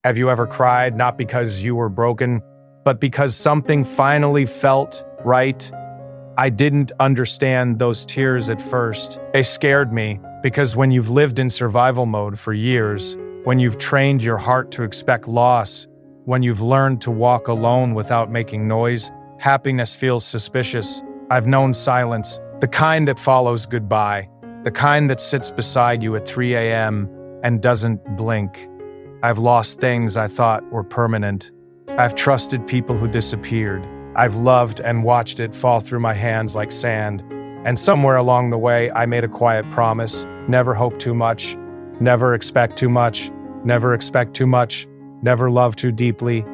Have you ever cried not because you were broken, but because something finally felt right? I didn't understand those tears at first. They scared me because when you've lived in survival mode for years, when you've trained your heart to expect loss, when you've learned to walk alone without making noise, happiness feels suspicious. I've known silence, the kind that follows goodbye, the kind that sits beside you at 3 a.m. and doesn't blink. I've lost things I thought were permanent. I've trusted people who disappeared. I've loved and watched it fall through my hands like sand. And somewhere along the way, I made a quiet promise: never hope too much, never expect too much, never expect too much, never love too deeply.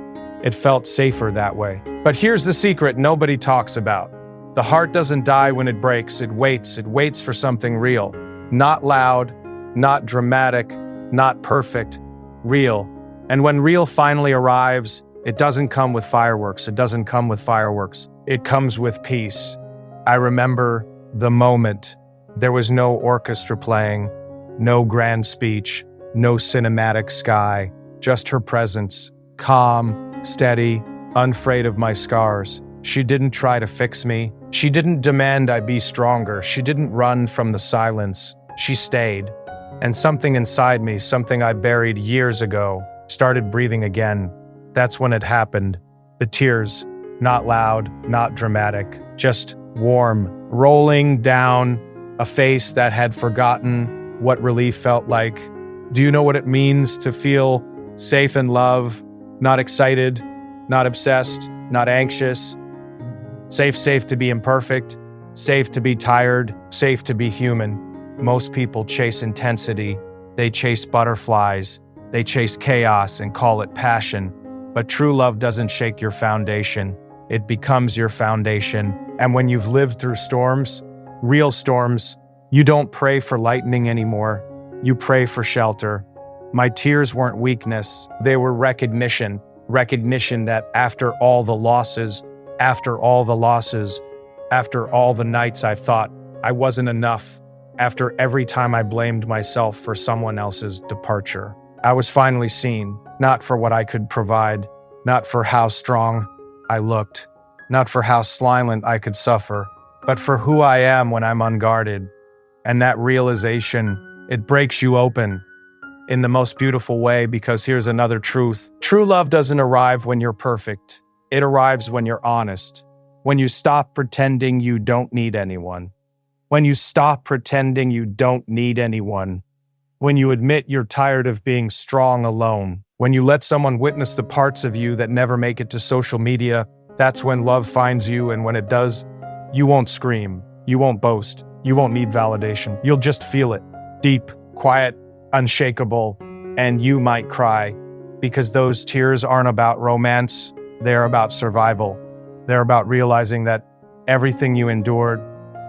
It felt safer that way. But here's the secret nobody talks about. The heart doesn't die when it breaks. It waits for something real. Not loud, not dramatic, not perfect, real. And when real finally arrives, it doesn't come with fireworks. It doesn't come with fireworks. It comes with peace. I remember the moment. There was no orchestra playing, no grand speech, no cinematic sky, just her presence, calm, steady, unafraid of my scars. She didn't try to fix me. She didn't demand I be stronger. She didn't run from the silence. She stayed. And something inside me, something I buried years ago, started breathing again. That's when it happened. The tears, not loud, not dramatic, just warm, rolling down a face that had forgotten what relief felt like. Do you know what it means to feel safe in love, not excited, not obsessed, not anxious? Safe to be imperfect, safe to be tired, safe to be human. Most people chase intensity. They chase butterflies. They chase chaos and call it passion. But true love doesn't shake your foundation. It becomes your foundation. And when you've lived through storms, real storms, you don't pray for lightning anymore. You pray for shelter. My tears weren't weakness. They were recognition. Recognition that after all the losses, after all the nights I thought I wasn't enough, after every time I blamed myself for someone else's departure, I was finally seen. Not for what I could provide, not for how strong I looked, not for how silent I could suffer, but for who I am when I'm unguarded. And that realization, it breaks you open in the most beautiful way, because here's another truth. True love doesn't arrive when you're perfect. It arrives when you're honest. When you stop pretending you don't need anyone. When you stop pretending you don't need anyone. When you admit you're tired of being strong alone. When you let someone witness the parts of you that never make it to social media, that's when love finds you. And when it does, you won't scream, you won't boast, you won't need validation. You'll just feel it. Deep, quiet, unshakable, and you might cry, because those tears aren't about romance, they're about survival. They're about realizing that everything you endured,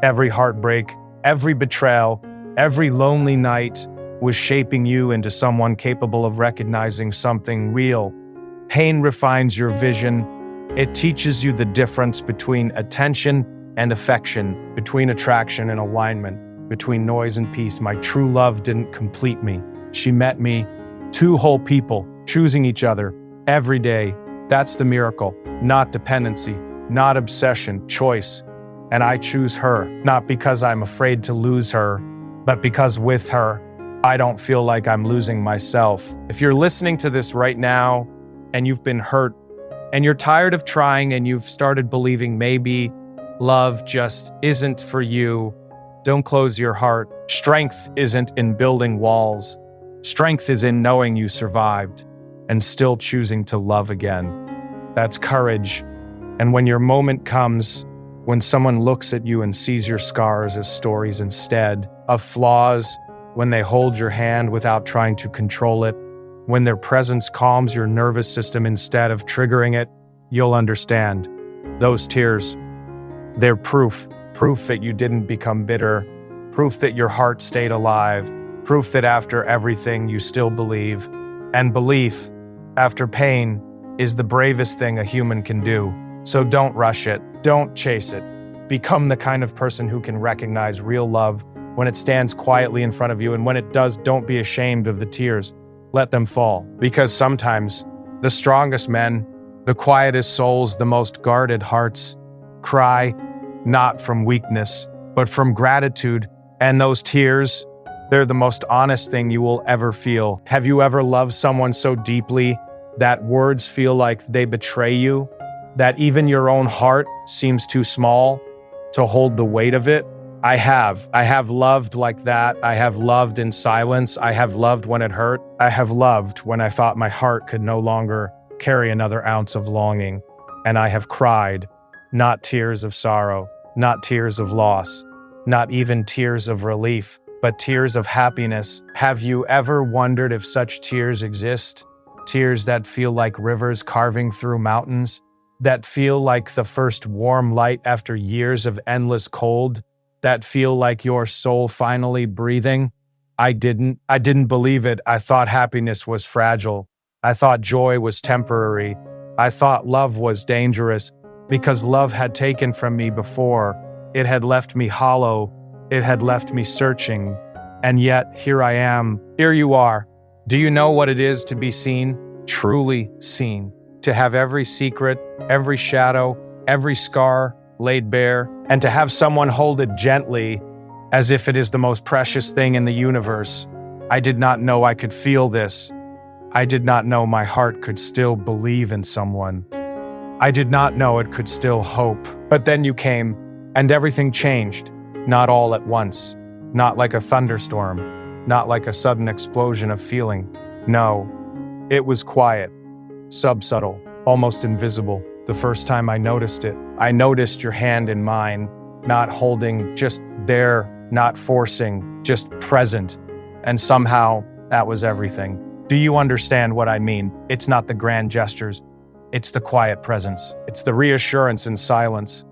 every heartbreak, every betrayal, every lonely night was shaping you into someone capable of recognizing something real. Pain refines your vision. It teaches you the difference between attention and affection, between attraction and alignment, between noise and peace. My true love didn't complete me. She met me, two whole people, choosing each other every day. That's the miracle, not dependency, not obsession, choice. And I choose her, not because I'm afraid to lose her, but because with her, I don't feel like I'm losing myself. If you're listening to this right now and you've been hurt and you're tired of trying and you've started believing maybe love just isn't for you, don't close your heart. Strength isn't in building walls. Strength is in knowing you survived and still choosing to love again. That's courage. And when your moment comes, when someone looks at you and sees your scars as stories instead of flaws, when they hold your hand without trying to control it, when their presence calms your nervous system instead of triggering it, you'll understand. Those tears, they're proof that you didn't become bitter, proof that your heart stayed alive, proof that after everything you still believe. And belief, after pain, is the bravest thing a human can do. So don't rush it, don't chase it. Become the kind of person who can recognize real love when it stands quietly in front of you, and when it does, don't be ashamed of the tears. let them fall. Because sometimes the strongest men, the quietest souls, the most guarded hearts cry not from weakness, but from gratitude. And those tears, they're the most honest thing you will ever feel. Have you ever loved someone so deeply that words feel like they betray you? That even your own heart seems too small to hold the weight of it? I have loved like that. I have loved in silence. I have loved when it hurt. I have loved when I thought my heart could no longer carry another ounce of longing. And I have cried, not tears of sorrow, not tears of loss, not even tears of relief, but tears of happiness. Have you ever wondered if such tears exist? Tears that feel like rivers carving through mountains, that feel like the first warm light after years of endless cold, that feel like your soul finally breathing? I didn't believe it. I thought happiness was fragile. I thought joy was temporary. I thought love was dangerous because love had taken from me before. It had left me hollow. It had left me searching. And yet, here I am. Here you are. Do you know what it is to be seen? Truly seen. To have every secret, every shadow, every scar laid bare, and to have someone hold it gently as if it is the most precious thing in the universe. I did not know I could feel this. I did not know my heart could still believe in someone. I did not know it could still hope. But then you came, and everything changed. Not all at once. Not like a thunderstorm. Not like a sudden explosion of feeling. No, it was quiet, subtle, almost invisible. The first time I noticed it, I noticed your hand in mine, not holding, just there, not forcing, just present. And somehow, that was everything. Do you understand what I mean? It's not the grand gestures. It's the quiet presence. It's the reassurance in silence.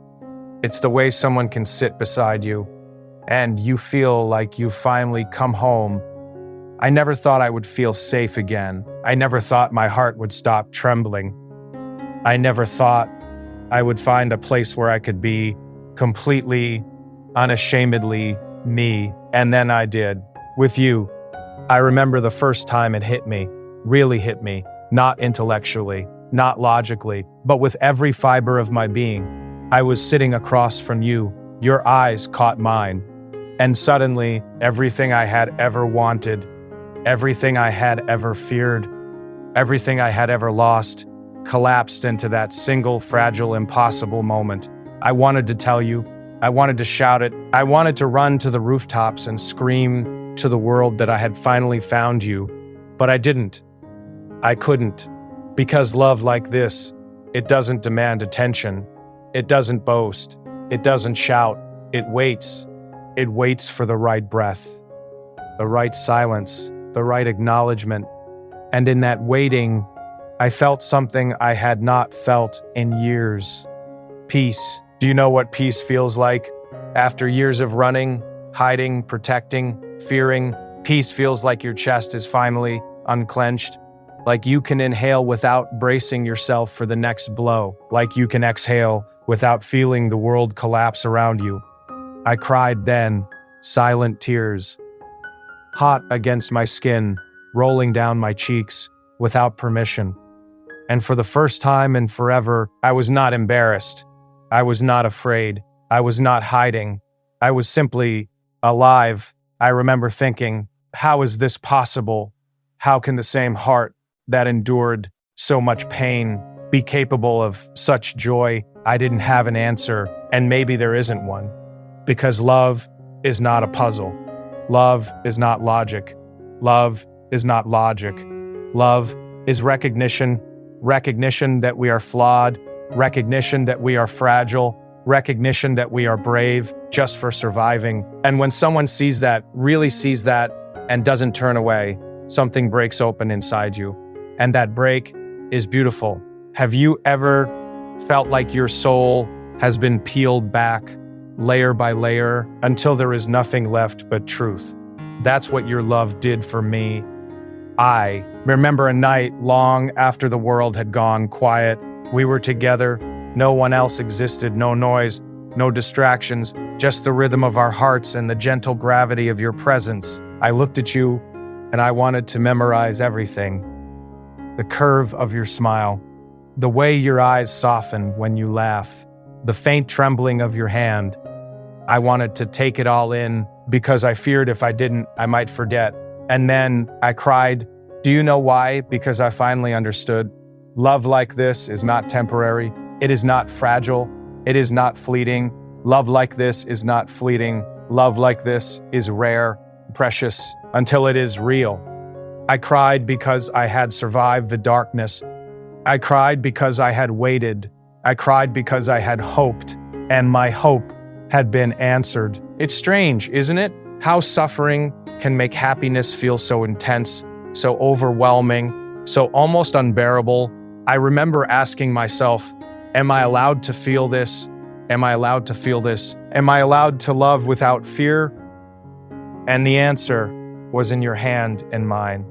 It's the way someone can sit beside you, and you feel like you've finally come home. I never thought I would feel safe again. I never thought my heart would stop trembling. I never thought I would find a place where I could be completely, unashamedly me. And then I did. With you. I remember the first time it hit me, really hit me, not intellectually, not logically, but with every fiber of my being. I was sitting across from you. Your eyes caught mine. And suddenly, everything I had ever wanted, everything I had ever feared, everything I had ever lost, collapsed into that single, fragile, impossible moment. I wanted to tell you. I wanted to shout it. I wanted to run to the rooftops and scream to the world that I had finally found you. But I didn't. I couldn't. Because love like this, it doesn't demand attention. It doesn't boast. It doesn't shout. It waits. It waits for the right breath, the right silence, the right acknowledgement. And in that waiting, I felt something I had not felt in years. Peace. Do you know what peace feels like? After years of running, hiding, protecting, fearing, peace feels like your chest is finally unclenched, like you can inhale without bracing yourself for the next blow, like you can exhale without feeling the world collapse around you. I cried then, silent tears, hot against my skin, rolling down my cheeks, without permission. And for the first time in forever, I was not embarrassed. I was not afraid. I was not hiding. I was simply alive. I remember thinking, how is this possible? How can the same heart that endured so much pain be capable of such joy? I didn't have an answer, and maybe there isn't one. Because love is not a puzzle. Love is not logic. Love is not logic. Love is recognition that we are flawed, recognition that we are fragile, recognition that we are brave just for surviving. And when someone sees that, really sees that, and doesn't turn away, something breaks open inside you. And that break is beautiful. Have you ever felt like your soul has been peeled back, layer by layer, until there is nothing left but truth? That's what your love did for me. I remember a night long after the world had gone quiet. We were together. No one else existed. No noise, no distractions, just the rhythm of our hearts and the gentle gravity of your presence. I looked at you and I wanted to memorize everything. The curve of your smile, the way your eyes soften when you laugh, the faint trembling of your hand. I wanted to take it all in because I feared if I didn't, I might forget. And then I cried. Do you know why? Because I finally understood. Love like this is not temporary. It is not fragile. It is not fleeting. Love like this is not fleeting. Love like this is rare, precious, until it is real. I cried because I had survived the darkness. I cried because I had waited. I cried because I had hoped, and my hope had been answered. It's strange, isn't it? How suffering can make happiness feel so intense, so overwhelming, so almost unbearable. I remember asking myself, am I allowed to feel this? Am I allowed to feel this? Am I allowed to love without fear? And the answer was in your hand and mine.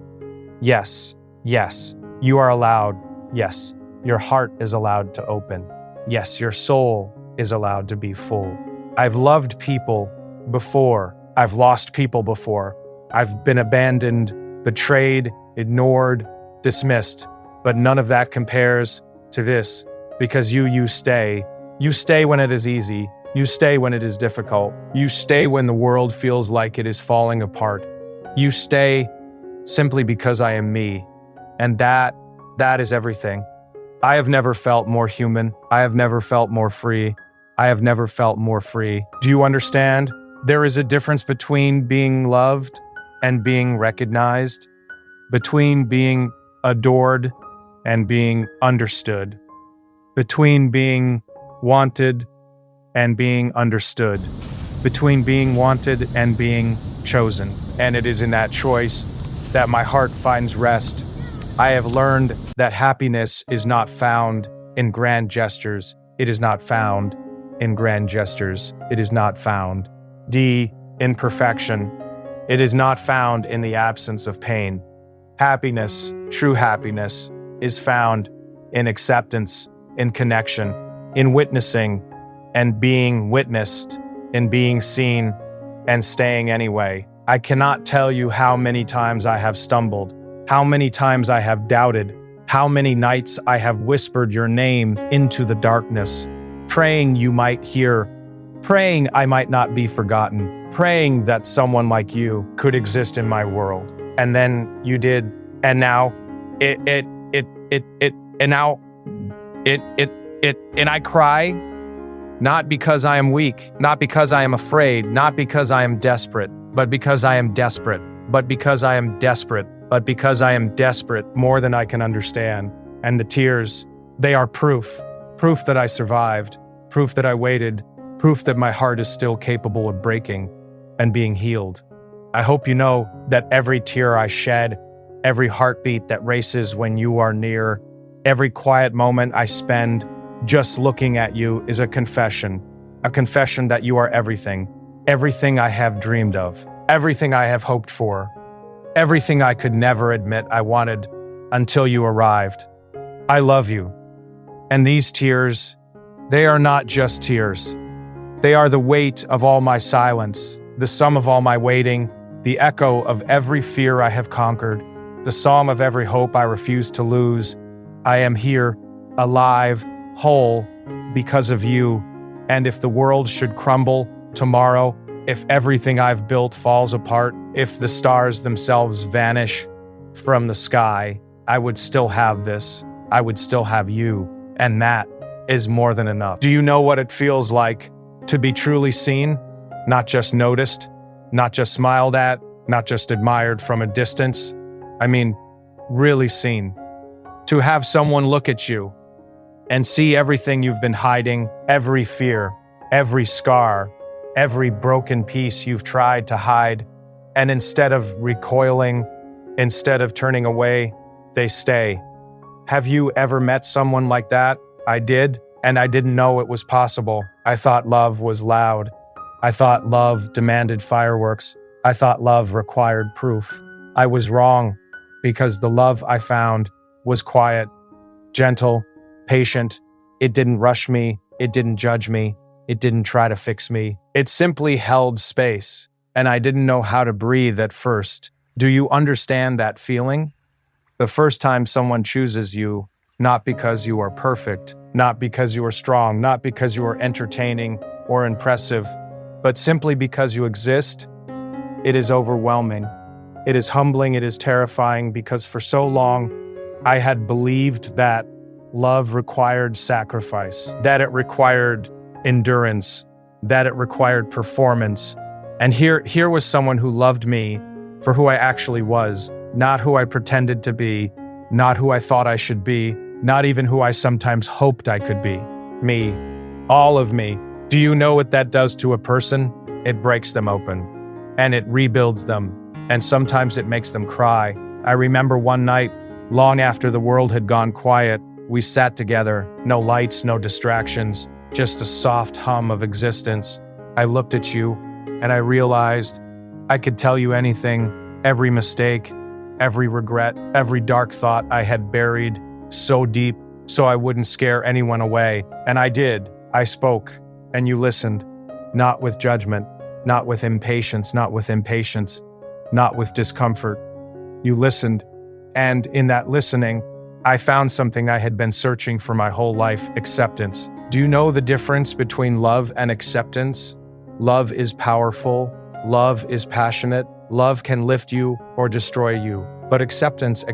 Yes, yes, you are allowed. Yes, your heart is allowed to open. Yes, your soul is allowed to be full. I've loved people before. I've lost people before. I've been abandoned, betrayed, ignored, dismissed. But none of that compares to this, because you stay. You stay when it is easy. You stay when it is difficult. You stay when the world feels like it is falling apart. You stay simply because I am me. And that is everything. I have never felt more human. I have never felt more free. I have never felt more free. Do you understand? There is a difference between being loved and being recognized, between being adored and being understood, between being wanted and being understood, between being wanted and being chosen. And it is in that choice that my heart finds rest. I have learned that happiness is not found in grand gestures. It is not found in grand gestures. It is not found. In perfection. It is not found in the absence of pain. Happiness, true happiness, is found in acceptance, in connection, in witnessing and being witnessed, in being seen and staying anyway. I cannot tell you how many times I have stumbled, how many times I have doubted, how many nights I have whispered your name into the darkness, praying you might hear, praying I might not be forgotten, praying that someone like you could exist in my world. And then you did, and now and I cry, not because I am weak, not because I am afraid, not because I am desperate, but because I am desperate, but because I am desperate, but because I am desperate more than I can understand. And the tears, they are proof that I survived, proof that I waited, proof that my heart is still capable of breaking and being healed. I hope you know that every tear I shed, every heartbeat that races when you are near, every quiet moment I spend just looking at you is a confession that you are everything, everything I have dreamed of, everything I have hoped for, everything I could never admit I wanted until you arrived. I love you. And these tears, they are not just tears. They are the weight of all my silence, the sum of all my waiting, the echo of every fear I have conquered, the psalm of every hope I refuse to lose. I am here, alive, whole, because of you. And if the world should crumble tomorrow, if everything I've built falls apart, if the stars themselves vanish from the sky, I would still have this. I would still have you. And that is more than enough. Do you know what it feels like to be truly seen? Not just noticed, not just smiled at, not just admired from a distance. I mean, really seen. To have someone look at you and see everything you've been hiding, every fear, every scar, every broken piece you've tried to hide, and instead of recoiling, instead of turning away, they stay. Have you ever met someone like that? I did, and I didn't know it was possible. I thought love was loud. I thought love demanded fireworks. I thought love required proof. I was wrong, because the love I found was quiet, gentle, patient. It didn't rush me. It didn't judge me. It didn't try to fix me. It simply held space, and I didn't know how to breathe at first. Do you understand that feeling? The first time someone chooses you, not because you are perfect, not because you are strong, not because you are entertaining or impressive, but simply because you exist, it is overwhelming. It is humbling, it is terrifying, because for so long I had believed that love required sacrifice, that it required endurance, that it required performance. And here was someone who loved me for who I actually was, not who I pretended to be, not who I thought I should be, not even who I sometimes hoped I could be. Me. All of me. Do you know what that does to a person? It breaks them open, and it rebuilds them, and sometimes it makes them cry. I remember one night, long after the world had gone quiet, we sat together, no lights, no distractions, just a soft hum of existence. I looked at you, and I realized I could tell you anything, every mistake, every regret, every dark thought I had buried so deep so I wouldn't scare anyone away. And I did. I spoke, and you listened, not with judgment, not with impatience, not with discomfort. You listened, and in that listening, I found something I had been searching for my whole life: acceptance. Do you know the difference between love and acceptance? Love is powerful. Love is passionate. Love can lift you or destroy you. But acceptance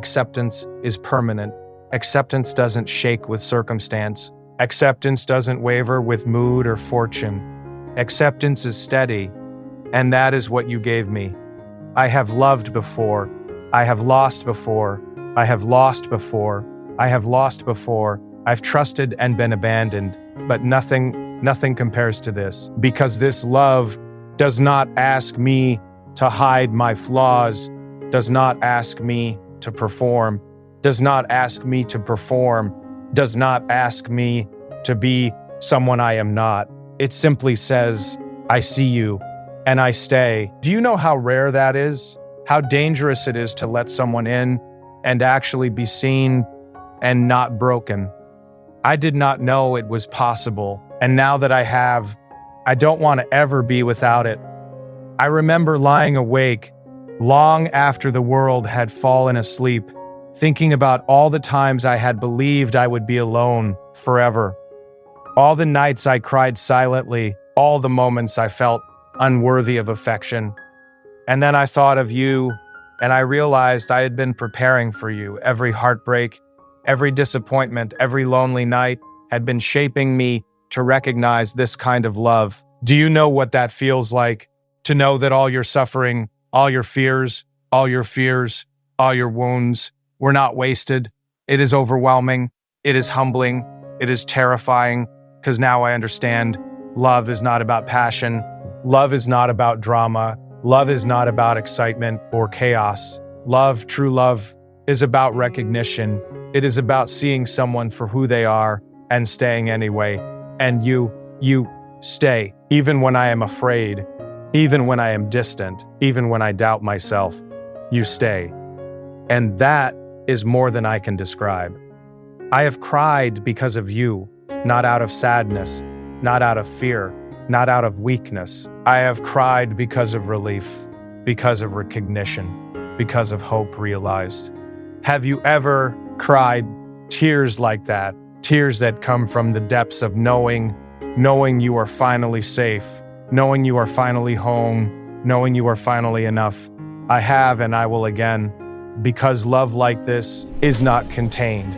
is permanent. Acceptance doesn't shake with circumstance. Acceptance doesn't waver with mood or fortune. Acceptance is steady, and that is what you gave me. I have loved before. I have lost before. I have lost before. I have lost before. I've trusted and been abandoned, but nothing compares to this, because this love does not ask me to hide my flaws, does not ask me to perform, does not ask me to perform, does not ask me to be someone I am not. It simply says, I see you, and I stay. Do you know how rare that is? How dangerous it is to let someone in and actually be seen and not broken. I did not know it was possible, and now that I have, I don't want to ever be without it. I remember lying awake long after the world had fallen asleep, thinking about all the times I had believed I would be alone forever. All the nights I cried silently, all the moments I felt unworthy of affection. And then I thought of you, and I realized I had been preparing for you. Every heartbreak, every disappointment, every lonely night had been shaping me to recognize this kind of love. Do you know what that feels like? To know that all your suffering, all your fears, all your wounds were not wasted. It is overwhelming. It is humbling. It is terrifying, because now I understand love is not about passion. Love is not about drama. Love is not about excitement or chaos. Love, true love, is about recognition. It is about seeing someone for who they are and staying anyway. And you stay, even when I am afraid, even when I am distant, even when I doubt myself. You stay. And that is more than I can describe. I have cried because of you, not out of sadness, not out of fear, not out of weakness. I have cried because of relief, because of recognition, because of hope realized. Have you ever cried tears like that? Tears that come from the depths of knowing you are finally safe, knowing you are finally home, knowing you are finally enough. I have, and I will again, because love like this is not contained.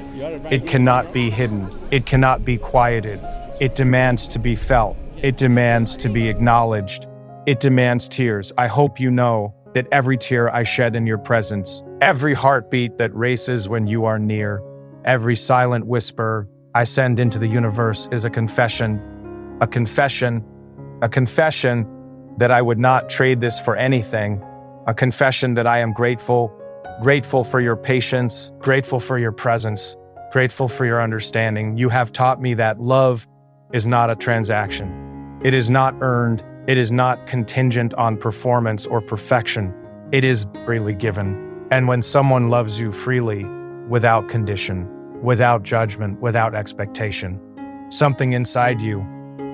It cannot be hidden. It cannot be quieted. It demands to be felt. It demands to be acknowledged. It demands tears. I hope you know that every tear I shed in your presence, every heartbeat that races when you are near, every silent whisper I send into the universe is a confession that I would not trade this for anything, a confession that I am grateful for your patience, grateful for your presence, grateful for your understanding. You have taught me that love is not a transaction. It is not earned. It is not contingent on performance or perfection. It is freely given. And when someone loves you freely, without condition, without judgment, without expectation, something inside you,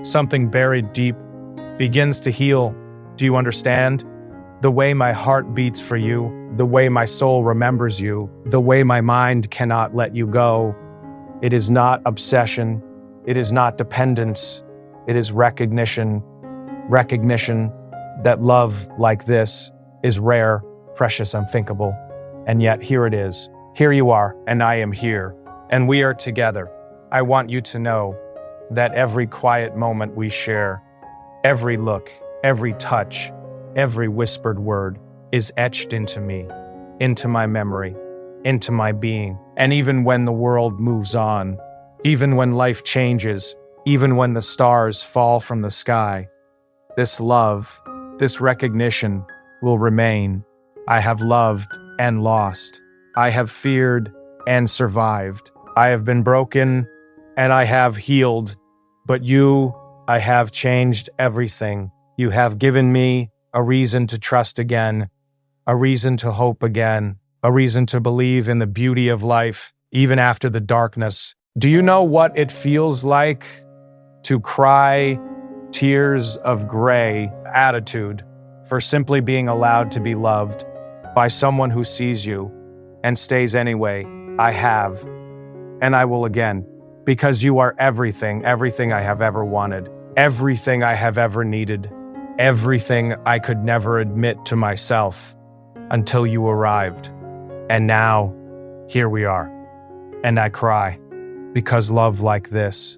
something buried deep, begins to heal. Do you understand? The way my heart beats for you, the way my soul remembers you, the way my mind cannot let you go. It is not obsession. It is not dependence. It is recognition. Recognition that love like this is rare, precious, unthinkable. And yet here it is. Here you are, and I am here, and we are together. I want you to know that every quiet moment we share, every look, every touch, every whispered word is etched into me, into my memory, into my being. And even when the world moves on, even when life changes, even when the stars fall from the sky, this love, this recognition will remain. I have loved and lost. I have feared and survived. I have been broken and I have healed. But you, I have changed everything. You have given me a reason to trust again, a reason to hope again, a reason to believe in the beauty of life, even after the darkness. Do you know what it feels like to cry tears of gray attitude for simply being allowed to be loved by someone who sees you and stays anyway? I have, and I will again, because you are everything, everything I have ever wanted, everything I have ever needed, everything I could never admit to myself until you arrived. And now, here we are. And I cry, because love like this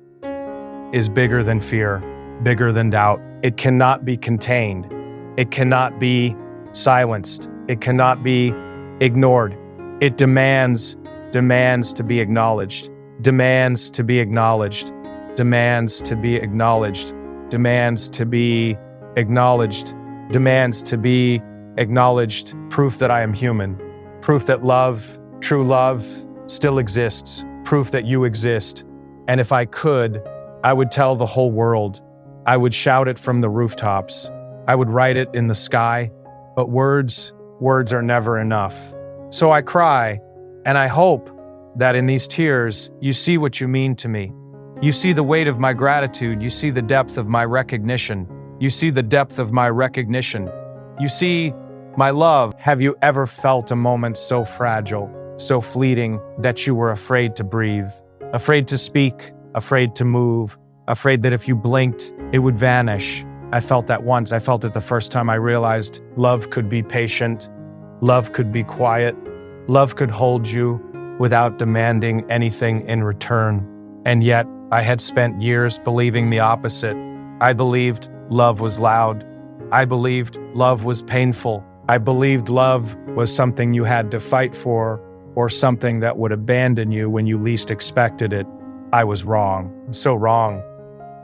is bigger than fear, bigger than doubt. It cannot be contained. It cannot be silenced. It cannot be ignored. It demands to be acknowledged, demands to be acknowledged, demands to be acknowledged, demands to be acknowledged, demands to be acknowledged. Proof that I am human, proof that love, true love, still exists, proof that you exist. And if I could, I would tell the whole world. I would shout it from the rooftops. I would write it in the sky. But words are never enough. So I cry, and I hope that in these tears, you see what you mean to me. You see the weight of my gratitude. You see the depth of my recognition. You see the depth of my recognition. You see my love. Have you ever felt a moment so fragile, so fleeting, that you were afraid to breathe, afraid to speak, afraid to move, afraid that if you blinked, it would vanish? I felt that once. I felt it the first time I realized love could be patient, love could be quiet, love could hold you without demanding anything in return. And yet, I had spent years believing the opposite. I believed love was loud. I believed love was painful. I believed love was something you had to fight for, or something that would abandon you when you least expected it. I was wrong, so wrong.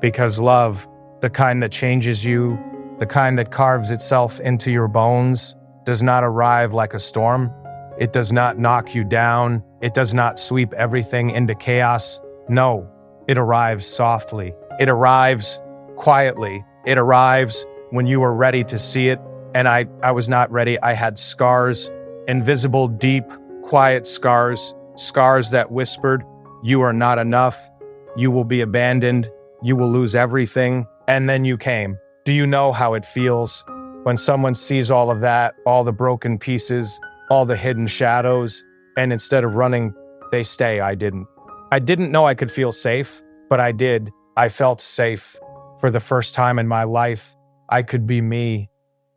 Because love, the kind that changes you, the kind that carves itself into your bones, does not arrive like a storm. It does not knock you down. It does not sweep everything into chaos. No, it arrives softly. It arrives quietly. It arrives when you are ready to see it. And I was not ready. I had scars, invisible, deep, quiet scars, scars that whispered, "You are not enough. You will be abandoned. You will lose everything." And then you came. Do you know how it feels when someone sees all of that, all the broken pieces, all the hidden shadows, and instead of running, they stay? I didn't. I didn't know I could feel safe, but I did. I felt safe. For the first time in my life, I could be me,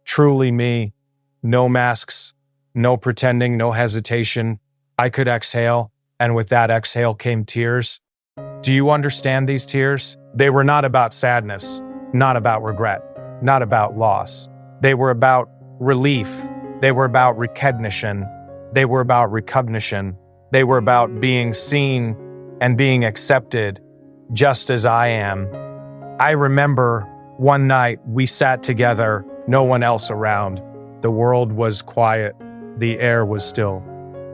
truly me. No masks, no pretending, no hesitation. I could exhale, and with that exhale came tears. Do you understand these tears? They were not about sadness, not about regret, not about loss. They were about relief. They were about recognition. They were about recognition. They were about being seen and being accepted just as I am. I remember one night we sat together, no one else around. The world was quiet. The air was still.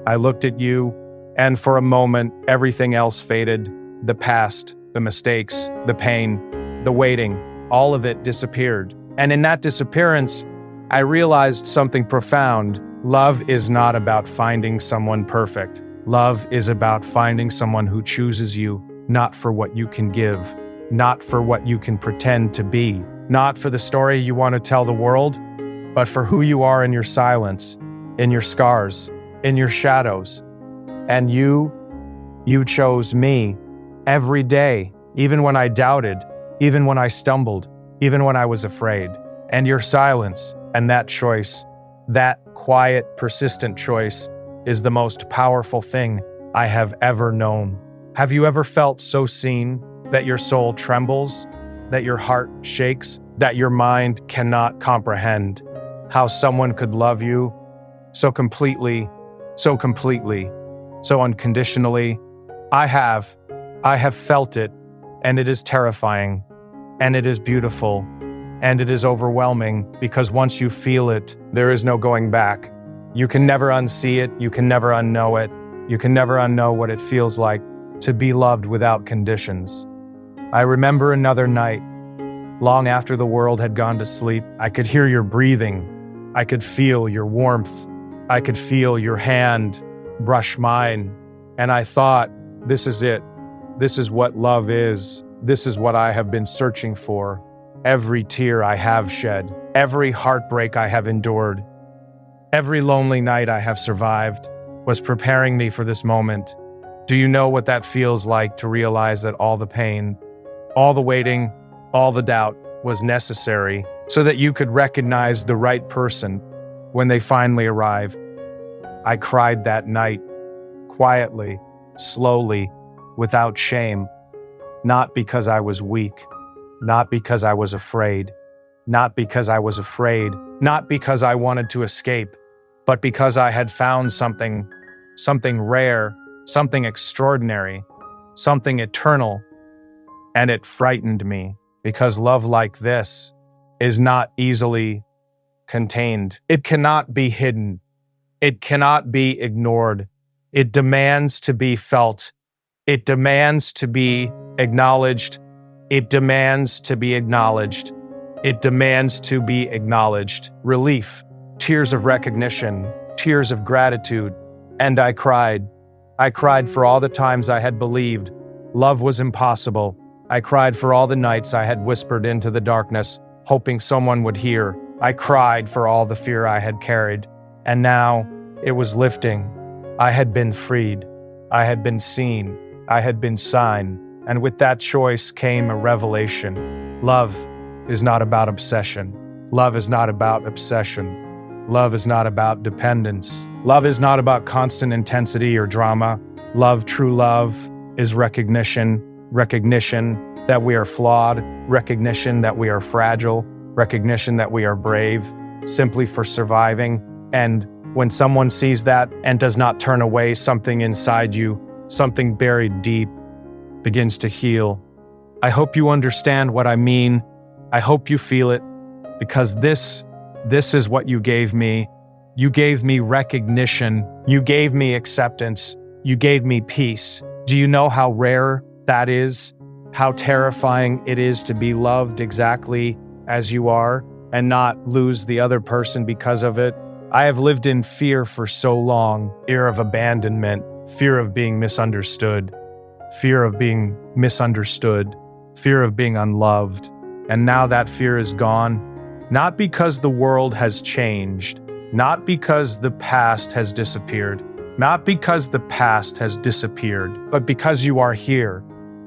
I looked at you, and for a moment, everything else faded. The past, the mistakes, the pain, the waiting, all of it disappeared. And in that disappearance, I realized something profound. Love is not about finding someone perfect. Love is about finding someone who chooses you, not for what you can give, not for what you can pretend to be, not for the story you want to tell the world, but for who you are in your silence. in your scars, in your shadows. And you chose me every day, even when I doubted, even when I stumbled, even when I was afraid. And your silence and that choice, that quiet, persistent choice, is the most powerful thing I have ever known. Have you ever felt so seen that your soul trembles, that your heart shakes, that your mind cannot comprehend how someone could love you so completely, so completely, so unconditionally? I have felt it, and it is terrifying, and it is beautiful, and it is overwhelming, because once you feel it, there is no going back. You can never unsee it, you can never unknow it, you can never unknow what it feels like to be loved without conditions. I remember another night, long after the world had gone to sleep. I could hear your breathing, I could feel your warmth, I could feel your hand brush mine, and I thought, this is it. This is what love is. This is what I have been searching for. Every tear I have shed, every heartbreak I have endured, every lonely night I have survived was preparing me for this moment. Do you know what that feels like, to realize that all the pain, all the waiting, all the doubt was necessary so that you could recognize the right person when they finally arrive? I cried that night, quietly, slowly, without shame, not because I was weak, not because I was afraid, not because I was afraid, not because I wanted to escape, but because I had found something rare, something extraordinary, something eternal, and it frightened me, because love like this is not easily contained. It cannot be hidden. It cannot be ignored. It demands to be felt. It demands to be acknowledged. It demands to be acknowledged. It demands to be acknowledged. Relief, tears of recognition, tears of gratitude. And I cried. I cried for all the times I had believed love was impossible. I cried for all the nights I had whispered into the darkness, hoping someone would hear. I cried for all the fear I had carried. And now it was lifting. I had been freed. I had been seen. I had been signed. And with that choice came a revelation. Love is not about obsession. Love is not about obsession. Love is not about dependence. Love is not about constant intensity or drama. Love, true love, is recognition that we are flawed, recognition that we are fragile, recognition that we are brave, simply for surviving. And when someone sees that and does not turn away, something inside you, something buried deep, begins to heal. I hope you understand what I mean. I hope you feel it, because this is what you gave me. You gave me recognition. You gave me acceptance. You gave me peace. Do you know how rare that is? How terrifying it is to be loved exactly as you are and not lose the other person because of it? I have lived in fear for so long. Fear of abandonment, fear of being misunderstood, fear of being misunderstood, fear of being unloved. And now that fear is gone, not because the world has changed, not because the past has disappeared, not because the past has disappeared, but because you are here,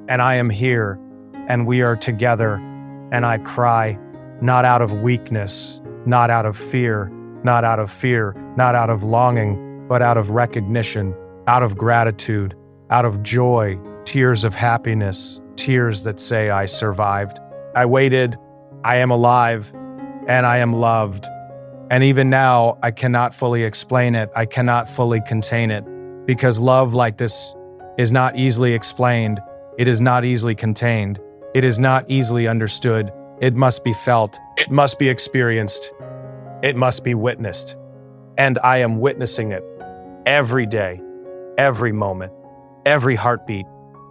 and I am here, and we are together, and I cry, not out of weakness, not out of fear, not out of fear, not out of longing, but out of recognition, out of gratitude, out of joy, tears of happiness, tears that say I survived. I waited, I am alive, and I am loved. And even now, I cannot fully explain it. I cannot fully contain it, because love like this is not easily explained. It is not easily contained. It is not easily understood. It must be felt. It must be experienced. It must be witnessed. And I am witnessing it every day, every moment, every heartbeat.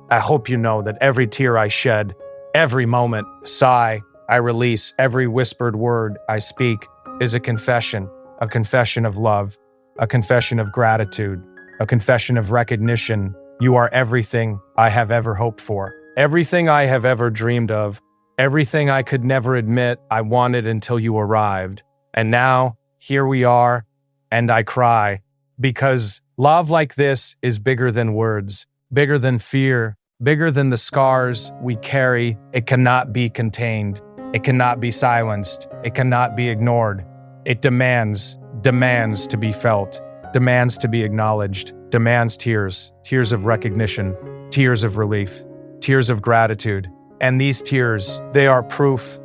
I hope you know that every tear I shed, every moment, sigh I release, every whispered word I speak is a confession of love, a confession of gratitude, a confession of recognition. You are everything I have ever hoped for, everything I have ever dreamed of, everything I could never admit I wanted until you arrived. And now, here we are, and I cry. Because love like this is bigger than words, bigger than fear, bigger than the scars we carry. It cannot be contained. It cannot be silenced. It cannot be ignored. It demands to be felt, demands to be acknowledged, demands tears, tears of recognition, tears of relief, tears of gratitude. And these tears, they are proof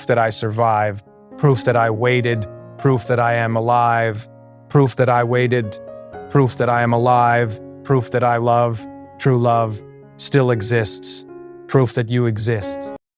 that I survived, proof that I waited, proof that I am alive, proof that I waited, proof that I am alive, proof that I love, true love, still exists, proof that you exist.